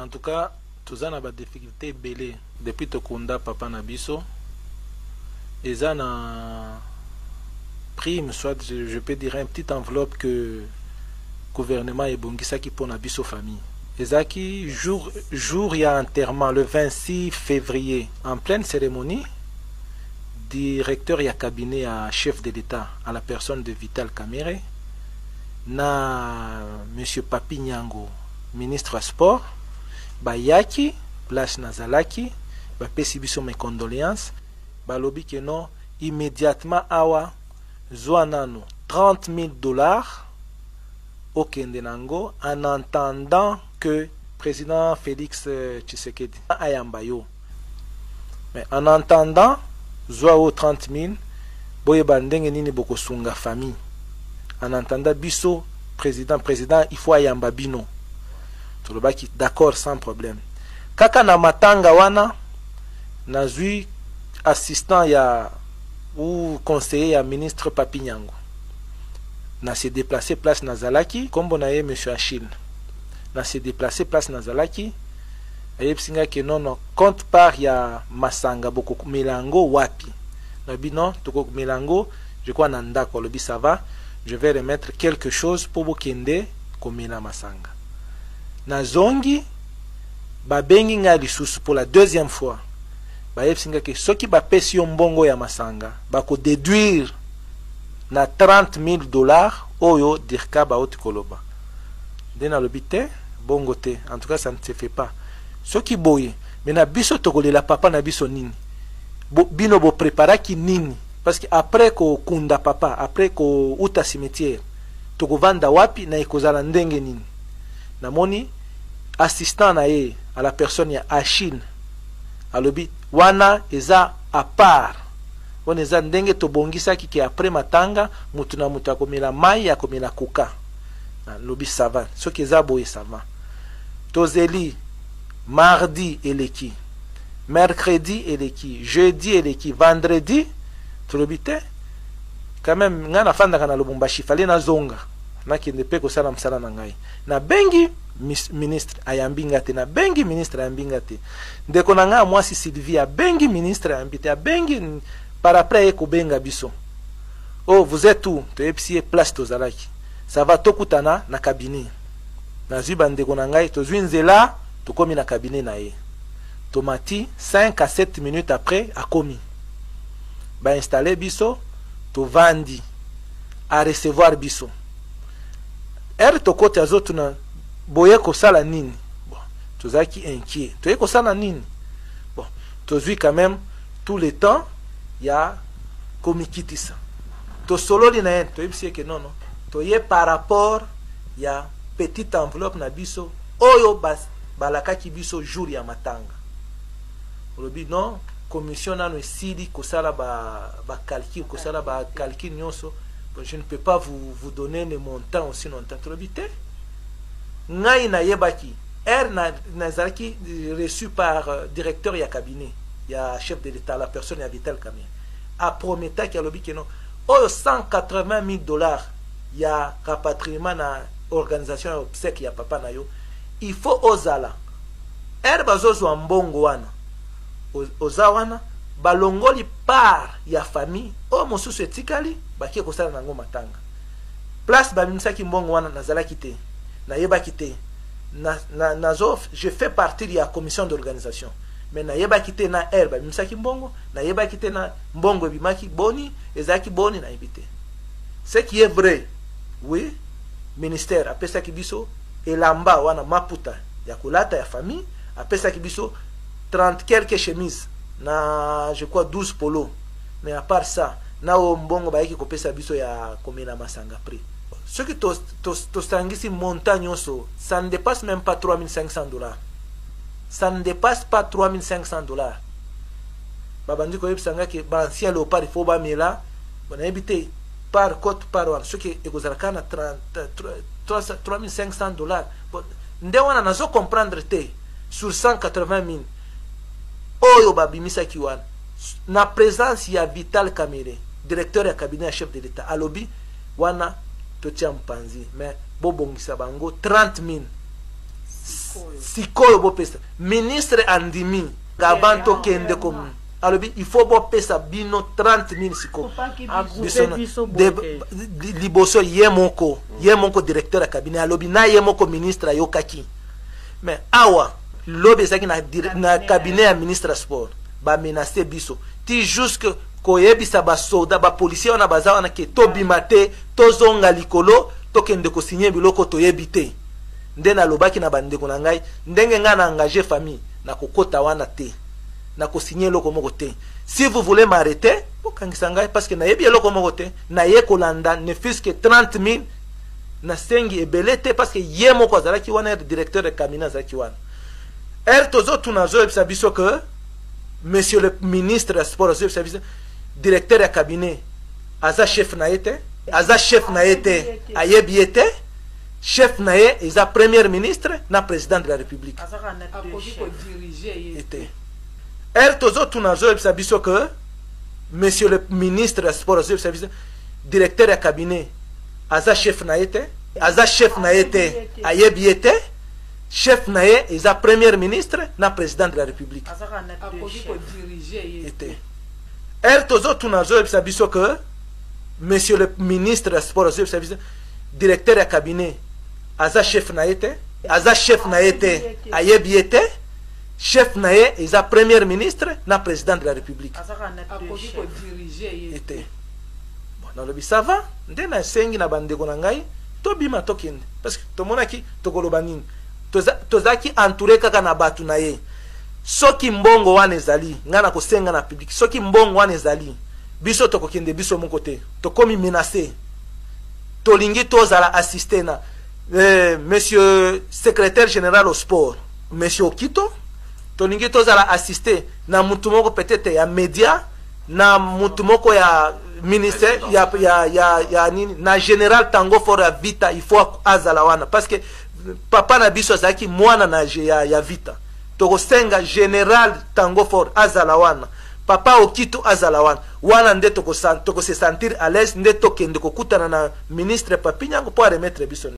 En tout cas, tous en a des difficultés belées depuis Tokunda papa Nabiso. Ils ont un prime, soit je peux dire une petite enveloppe que le gouvernement est bon qui pour Nabiso famille. Ezaki, jour il y a enterrement le 26 février, en pleine cérémonie, directeur et cabinet à chef de l'État, à la personne de Vital Kamerhe, na monsieur Papi Nyango, ministre à sport, bayaki, place nazalaki, ba pesi biso mes condoléances, ba lobi que non, immédiatement awa, zoanano, $30,000 au Kendenango, en entendant que président Félix Tshisekedi ayambayo. Mais en entendant, zoao 30,000, boye bandenge nini boko sunga famille. En entendant biso, président, il faut ayamba bino. Tout le baki d'accord sans problème. Kaka na matanga wana, nazui assistant ya ou conseiller ya ministre Papi Nyango. Na se déplacé place Nazalaki, comme on a eu monsieur Achille. Na se déplacé place Nazalaki, et psinga que non, compte par ya Masanga, beaucoup Milango wapi. Nabi non, toko Milango, je crois nanda ko lobi ça va, je vais remettre quelque chose pour Bokende komela Masanga. Na zongi, ba bengi nga lisusu pour la deuxième fois. Ba psinga que ceux qui ba pesi mbongo ya Masanga, ba ko déduire na $30,000 oyo dirka ba oti koloba. Dena lobite bongo te. En tout cas ça ne se fait pas. Ce qui boye, mais na biso tokole la papa na biso nini. Bino bo prépara ki nini parce que après ko kunda papa, après ko uta cimetière, toko vanda wapi na ikozala ndenge nini. Na moni assistant na ye à la personne ya Achille. Alobi wana eza à part. On eza ndenge tobongisa ki après matanga mutu na mutu akomela mai akomela kuka lobi sava so ki eza boye sava tozeli mardi eleki mercredi eleki jeudi eleki vendredi tolobi te quand même nga na fanda kana Lubumbashi fale na zonga na kende pe kosala msala na ngai na bengi ministre ayambinga te na bengi ministre ayambinga te ndeko na nga mwasi Sylvia bengi ministre ayambite a bengi par après ekobenga biso oh vous êtes où to epsie place tozalaki ça va tokutana na cabinet na zwi bandeko na ngai to zwi nzela tokomi na cabinet na ye tomati 5 à 7 minutes après akomi ba installer biso to vandi à recevoir biso tokoti azotu na boye kosala nini bon tozaki inquiet to kosala nini bon tozwi quand même tout le temps ya komikitisa to sololi na to yebisi que non to ye par rapport ya petite enveloppe na biso oyo balakaki biso jour ya matanga olobi non commission nano esili kosala ba calcul kosala ba calcul nyonso je ne peux pas vous donner le montant aussi longtemps olobi te ngai na yebaki nazalaki reçu par directeur ya cabinet ya chef de l'État, la personne ya Vital Kamerhe a prometa ki alobi que non oyo $180,000 ya rapatriement na organisation ya obsèque ya papa na yo il faut ozala bazozwa mbongo wana oza wana balongoli par ya famille oyo mosusu etikali bakie kosala nango matanga place babimisaki mbongo wana nazalaki te nayebaki te nazo je fais partie de la commission d'organisation mais nayebaki te na babimisaki mbongo nayebaki te na mbongo ebimaki boni ezalaki boni nayebite ce qui est vrai oui ministère apesaki biso elamba wana maputa ya kolata ya famille apesaki biso 30 quelques chemises na je crois 12 polo mais à part ça na mbongo bayaki kopesa biso ya komena masanga prix ce qui tostangisi montagne oso ça ne dépasse même pas $3,500 ça ne dépasse pas $3,500 babandi koyebisanga ke bancien léopard il faut bamela bonayebite par côte par wana soki ekozalaka na $3,500 nde wana nazo comprendre te sur 180,000 oyo babimisaki wana na présence ya Vital Kamerhe directeur ya cabinet ya chef de l'État alobi wana totia mpanzi mais bobongisa bango 30,000 sikoyo bopesa ministre andimi avant tokende comme alobi il faut bopesa bino 30 000 sikoyo liboso ye moko directeur ya cabinet alobi na ye moko ministre ayokaki mais awa lobi ezaki na cabinet ya ministre sport ba menacer biso ti jusque koyebisa basoda bapolisier wana baza wana ke tobima te tozonga likolo tokende kosinye biloko toyebi te nde nalobaki na bandeko na ngai ndenge ngai na engagé famille na kokota wana te na kosinye eloko moko te si vous voulez m'arrêter bokangisa ngai parce que nayebi eloko moko te naye kolanda ne fût que 30 000 na sengi ebele te parce que ye moko azalaki wana directeur de cabinet azalaki wana tozotuna zoyebisa biso que monsieur le ministre ya sport azoyebisa biso directeur ya cabinet aza chef na ye te aza chef na ye te ayebi ye te chef na ye eza premier ministre na président de la république tozotuna azoyebisa biso que monsieur le ministre ya sport azoyebisa biso directeur ya cabinet aza chef na ye te aza chef na ye te ayebi ye te chef na ye eza premier ministre na président de la république tozotuna azoyebisa biso que monsieur le ministre ya sport azoyebisa biso directeur ya cabinet aza chef na ye te aza chef na ye te ayebi ye te chef na ye eza premier ministre na président de la république nalobi ça va nde nasengi na bandeko na ngai tobima tokende parce que tomonaki tokoloba nini tozalaki entouré kaka na bato na ye soki mbongo wana ezali ngai na kosenga na public soki mbongo wana ezali biso tokokende biso moko te tokomi menacé tolingi tozala assisté na monsieur secrétaire général au sport monsieur Okito tolingi tozala assisté na mutu moko peut-être ya média na mutu moko ya ministère ya nini na général Tango for ya vita il faut azala wana parce que papa na biso azalaki mwana na ya vita tokosenga général Tango for azala wana papa Okito azala wana nde tokose sentir à l'aise nde tokende kokutana na ministre Papi Nyango po remettre biso